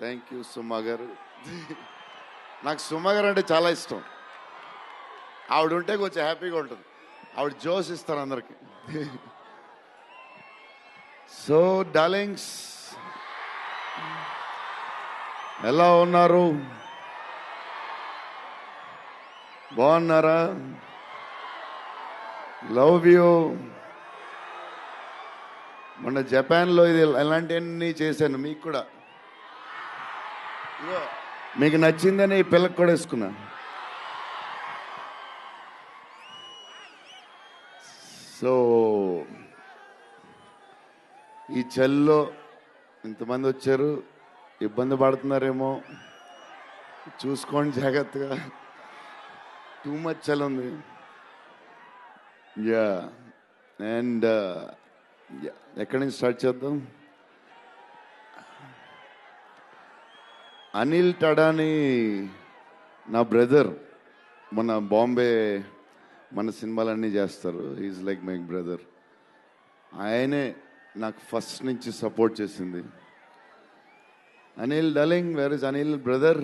Thank you సుమా గారు. నాకు సుమా గారు అంటే చాలా ఇష్టం. ఆవిడ ఉంటే కొంచెం హ్యాపీగా ఉంటుంది. ఆవిడ జోష్ ఇస్తారు అందరికి. సో డార్లింగ్స్, ఎలా ఉన్నారు? బాగున్నారా? Love you. మొన్న జపాన్లో ఇది ఎలాంటివన్నీ చేశాను మీకు కూడా. ఇగో మీకు నచ్చిందని ఈ పిల్లకి కూడా వేసుకున్నా. సో ఈ చలిలో ఇంతమంది వచ్చారు, ఇబ్బంది పడుతున్నారేమో, చూసుకోండి జాగ్రత్తగా. టూ మచ్ చలి ఉంది. యా అండ్ ఎక్కడి నుంచి స్టార్ట్ చేద్దాం? అనిల్ టడాని నా బ్రదర్. మన బాంబే మన సినిమాలన్నీ చేస్తారు. Is like my brother. ఆయనే నాకు ఫస్ట్ నుంచి సపోర్ట్ చేసింది. Anil darling, where is Anil brother?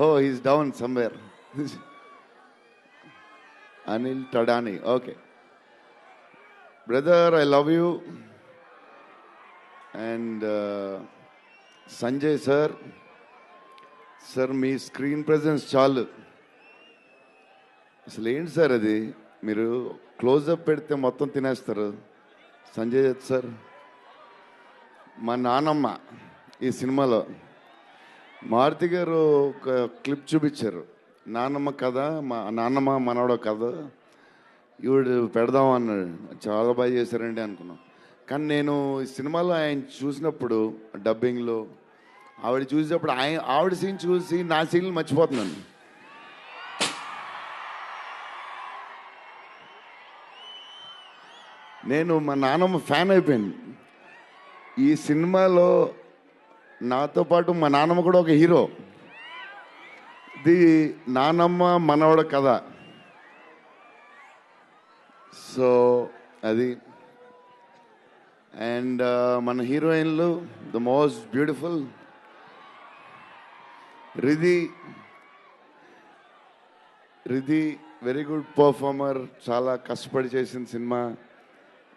Oh he's down somewhere. Anil Thadani, okay brother, I love you. And Sanjay sir, sir మీ స్క్రీన్ ప్రెజెన్స్ చాలు. అసలు ఏంటి సార్ అది? మీరు క్లోజప్ పెడితే మొత్తం తినేస్తారు. సంజయ్ దత్ సార్, మా నానమ్మ ఈ సినిమాలో మారుతి గారు ఒక క్లిప్ చూపించారు. నానమ్మ కథ, మా నాన్నమ్మ మనవడో కథ, ఈవిడు పెడదాం అన్నాడు. చాలా బాగా చేశారండి అనుకున్నాం. కానీ నేను ఈ సినిమాలో ఆయన చూసినప్పుడు డబ్బింగ్లో ఆవిడ చూసినప్పుడు ఆవిడ సీన్ చూసి నా సీన్లు మర్చిపోతున్నాను. నేను మా నాన్నమ్మ ఫ్యాన్ అయిపోయాను. ఈ సినిమాలో నాతో పాటు మా నాన్నమ్మ కూడా ఒక హీరో. ఇది నానమ్మ మనవడ కథ. సో అది. అండ్ మన హీరోయిన్లు the most beautiful Riddhi. Very good performer. చాలా కష్టపడి చేసిన సినిమా.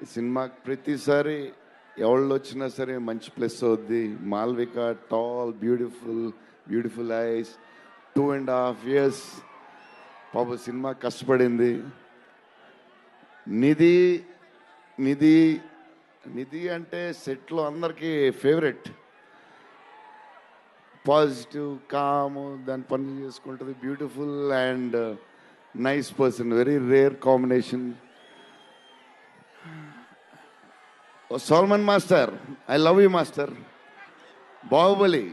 ఈ సినిమాకి ప్రతిసారి ఎవళ్ళు వచ్చినా సరే మంచి ప్లస్ అవుద్ది. Malvika, tall, beautiful eyes, 2.5 years పాప సినిమా కష్టపడింది. నిధి అంటే సెట్లో అందరికీ ఫేవరెట్. పాజిటివ్, కామ్, దాని పనులు చేసుకుంటుంది. Beautiful and nice person. Very rare combination. Salman master, I love you master. Baahubali,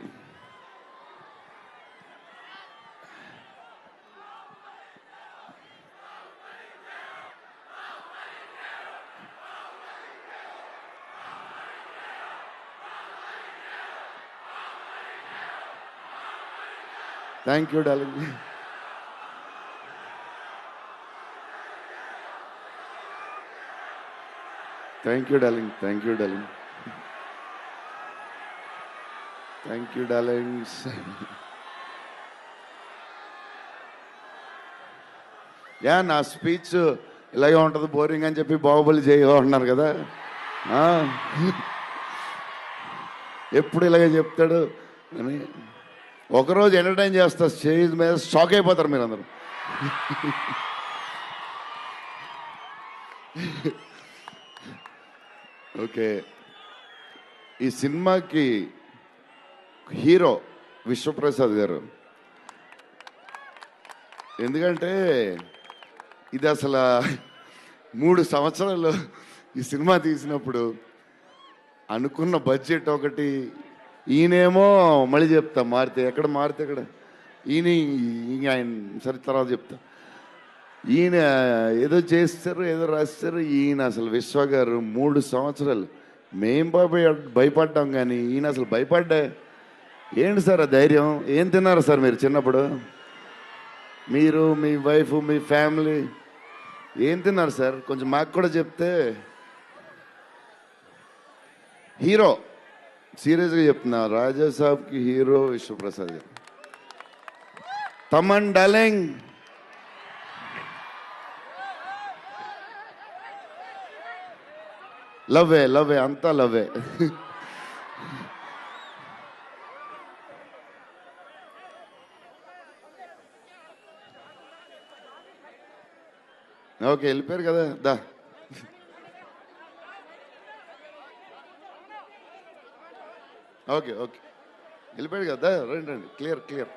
thank you darling. Thank you darling. Yeah, నా స్పీచ్ ఇలాగే ఉంటుంది బోరింగ్ అని చెప్పి బాహుబలి చేయమన్నారు కదా. ఎప్పుడు ఇలాగే చెప్తాడు అని ఒకరోజు ఎంటర్టైన్ చేస్తా. స్టేజ్ మీద షాక్ అయిపోతారు మీరు అందరూ. ఓకే, ఈ సినిమాకి హీరో విశ్వప్రసాద్ గారు. ఎందుకంటే ఇది అసలు 3 సంవత్సరాలు ఈ సినిమా తీసినప్పుడు అనుకున్న బడ్జెట్ ఒకటి. ఈయనేమో మళ్ళీ చెప్తా మారితే ఎక్కడ ఆయన సరే తర్వాత చెప్తా. ఈయన ఏదో చేస్తారు, ఏదో రాస్తారు. ఈయన అసలు విశ్వ గారు 3 సంవత్సరాలు మేం భయపడ్డాం, కానీ ఈయన అసలు భయపడ్డా. ఏంటి సార్ ఆ ధైర్యం? ఏం తిన్నారు సార్ మీరు చిన్నప్పుడు? మీరు, మీ వైఫ్, మీ ఫ్యామిలీ ఏం తిన్నారు సార్? కొంచెం మాకు కూడా చెప్తే. హీరో సీరియస్గా చెప్తున్నా, రాజా సాబ్కి హీరో విశ్వప్రసాద్ గారు. తమన్ డార్లింగ్, లవ్వే లవ్వే అంతా లవ్వే. ఓకే, వెళ్ళిపోయారు కదా, దా. ఓకే ఓకే, వెళ్ళిపోయాడు కదా, రండి రండి, clear clear.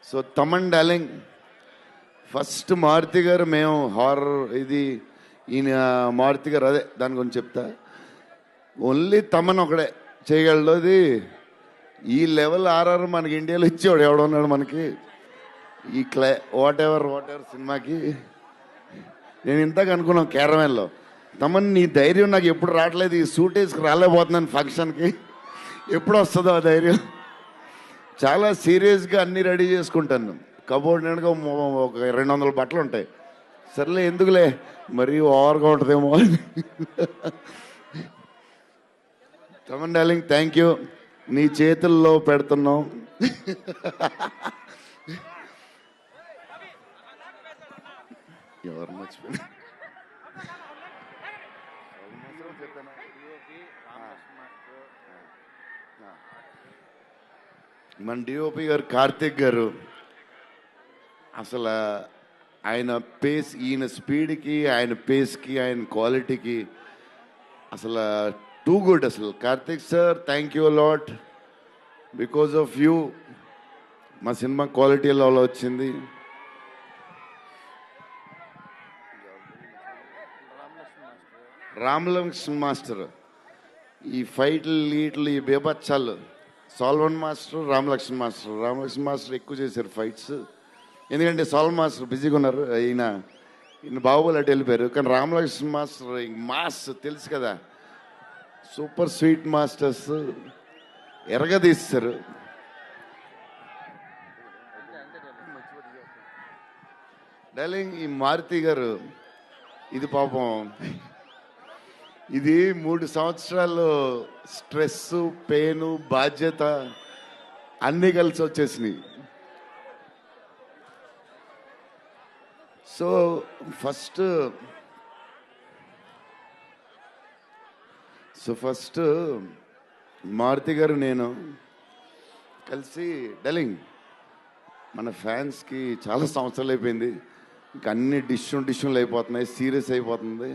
So Thaman darling, first Maruthi గారు, మేము హారర్ ఇది ఈయన మారుతి గారు, అదే దాని గురించి చెప్తా. ఓన్లీ తమన్ ఒకడే చేయగలడు అది. ఈ లెవెల్ ఆర్ఆర్ మనకి ఇండియాలో ఇచ్చేవాడు ఎవడున్నాడు మనకి ఈ వాట్ ఎవర్ సినిమాకి. నేను ఇంతకు అనుకున్నాను క్యారవెన్లో, తమన్ నీ ధైర్యం నాకు ఎప్పుడు రావట్లేదు, ఈ సూట్ వేసుకు రాలేకపోతున్నాను ఫంక్షన్కి, ఎప్పుడు వస్తుందో ఆ ధైర్యం. చాలా సీరియస్గా అన్నీ రెడీ చేసుకుంటాను. కబోర్డ్ నిండుగా ఒక 200 బట్టలు ఉంటాయి. సర్లే ఎందుకులే, మరీ ఓవర్గా ఉంటుందేమో. తమన్ డార్లింగ్, థ్యాంక్ యూ, నీ చేతుల్లో పెడుతున్నాం. ఎవరు మర్చిపోయినా మన డిఓపి గారు కార్తిక్ గారు, అసలు ఆయన పేస్, ఈయన స్పీడ్కి, ఆయన పేస్కి, ఆయన క్వాలిటీకి అసలు టూ గుడ్. అసలు Karthik sir, thank you lot, because of you మా సినిమా క్వాలిటీ లెవెల్ వచ్చింది. రామలక్ష్మణ్ మాస్టర్, ఈ ఫైట్లు వీటిలు ఈ బేబచ్చాలు, సాల్వన్ మాస్టర్, రామలక్ష్మణ్ మాస్టర్ ఎక్కువ చేశారు ఫైట్స్. ఎందుకంటే సాల్వన్ మాస్టర్ బిజీగా ఉన్నారు, ఈయన బాహుబలి అటు వెళ్ళిపోయారు. కానీ రామలక్ష్మణ్ మాస్టర్ మాస్ తెలుసు కదా, సూపర్ స్వీట్ మాస్టర్స్ ఎరగదీస్తారు. డార్లింగ్, ఈ మారుతి గారు ఇది పాపం, ఇది 3 సంవత్సరాలు స్ట్రెస్, పెయిన్, బాధ్యత అన్నీ కలిసి వచ్చేసినాయి. సో ఫస్ట్ మారుతి గారు నేను కలిసి, డార్లింగ్ మన ఫ్యాన్స్కి చాలా సంవత్సరాలు అయిపోయింది, ఇంకా అన్ని డిష్యూలు అయిపోతున్నాయి, సీరియస్ అయిపోతుంది,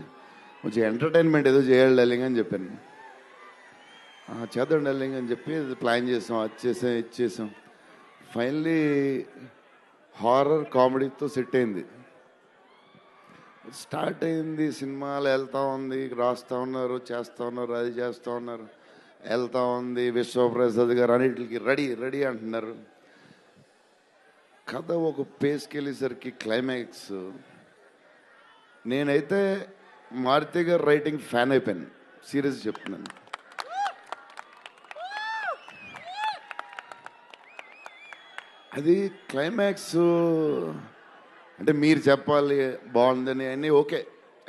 కొంచెం ఎంటర్టైన్మెంట్ ఏదో చేయాలి డార్లింగ్ అని చెప్పాను. చేద్దాం డార్లింగ్ అని చెప్పి ప్లాన్ చేసాం, అది చేసాం. ఫైనలీ హారర్ కామెడీతో సెట్ అయింది. స్టార్ట్ అయింది, సినిమాలు వెళ్తూ ఉంది, రాస్తూ ఉన్నారు, చేస్తూ ఉన్నారు, అది చేస్తూ ఉన్నారు, వెళ్తూ ఉంది. విశ్వప్రసాద్ గారు అన్నిటికి రెడీ రెడీ అంటున్నారు. కథ ఒక పేస్కి వెళ్ళేసరికి క్లైమాక్స్, నేనైతే మారుతి గారు రైటింగ్ ఫ్యాన్ అయిపోయాను, సీరియస్ చెప్తున్నాను. అది క్లైమాక్స్ అంటే మీరు చెప్పాలి బాగుందని అన్నీ ఓకే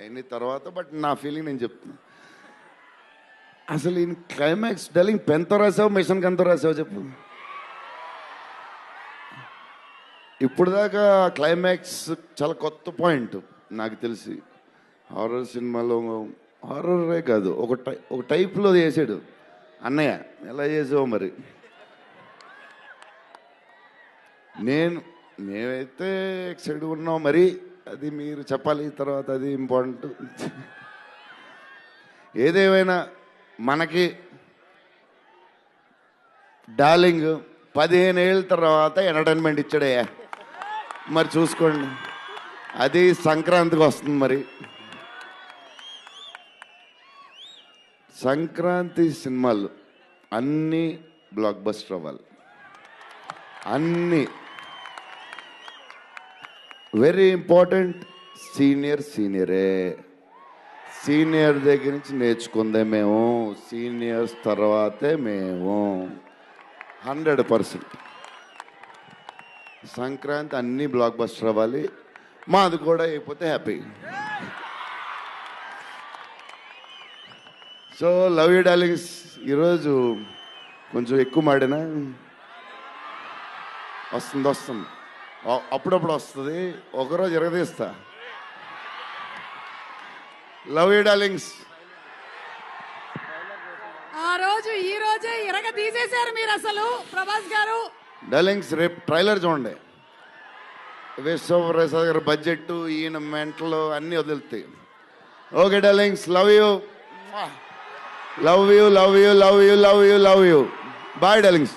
అన్ని తర్వాత, బట్ నా ఫీలింగ్ నేను చెప్తున్నా. అసలు ఈయన క్లైమాక్స్ డార్లింగ్ పెన్తో రాసావు, మిషన్కి ఎంతో రాసావు చెప్పు. ఇప్పుడు దాకా క్లైమాక్స్ చాలా కొత్త పాయింట్ నాకు తెలిసి. హారర్ సినిమాలో హారరే కాదు, ఒక టైప్లో చేసాడు అన్నయ్య. ఎలా చేసావు మరి? మేమైతే ఎక్సైడ్ ఉన్నాం, మరి అది మీరు చెప్పాలి తర్వాత, అది ఇంపార్టెంట్. ఏదేమైనా మనకి డార్లింగ్ 15 ఏళ్ళ తర్వాత ఎంటర్టైన్మెంట్ ఇచ్చాడే, మరి చూసుకోండి, అది సంక్రాంతికి వస్తుంది. మరి సంక్రాంతి సినిమాలు అన్నీ బ్లాక్ బస్టర్ అవ్వాలి, అన్నీ. Very important, సీనియరే. సీనియర్ దగ్గర నుంచి నేర్చుకుందే మేము, సీనియర్స్ తర్వాతే మేము. 100% సంక్రాంతి అన్నీ బ్లాక్ బస్టర్ అవ్వాలి, మాది కూడా అయిపోతే happy. So love you darlings ఈరోజు కొంచెం ఎక్కువ మాడినా వస్తుంది అప్పుడప్పుడు వస్తుంది, ఒకరోజు ఎరగదీస్తా. Love you darlings. ఆ రోజు ఈ రోజే ఇరగ తీసేశారు మీరు అసలు ప్రభాస్ గారు. డార్లింగ్స్ రేపు ట్రైలర్ చూడండి. విశ్వప్రసాద్ గారు బడ్జెట్, ఈయన మెంటలు అన్నీ వదులుతాయి. Okay darlings, love you love you love you love you love you love you. Bye darlings.